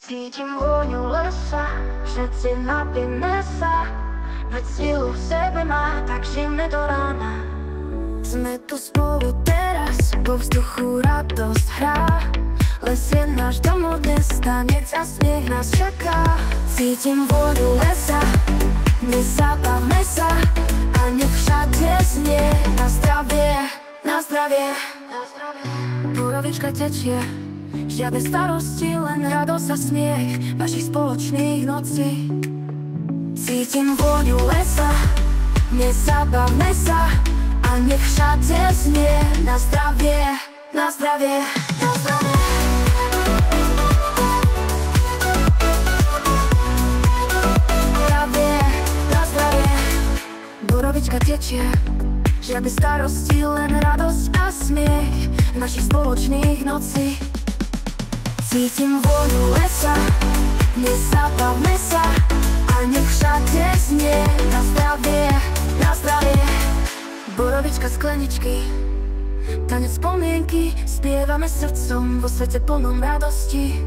Cítim vôňu lesa, všetci napíme sa, veď silu v sebe má, tak žijeme do rána. Sme tu spolu teraz, vo vzduchu radosť hrá. Les je náš domov dnes, tanec a smiech nás čaká. Cítim vôňu lesa, nezabavme sa, a nech všade znie na zdravie, na zdravie. Borovička tečie, žiadne starosti, len radosť a smiech vašich spoločných nocí. Cítim vôňu lesa, nezabavme sa, a nech všade znie na zdravie, na zdravie, na zdravie. Zdravie, na zdravie. Borovička tečie, žiadne starosti, len radosť a smiech našich spoločných nocí. Cítim vôňu lesa, nezabavme sa, a nech všade znie na zdravie, na zdravie. Borovička skleničky, tanec spomienky, spievame srdcom vo svete plnom radosti.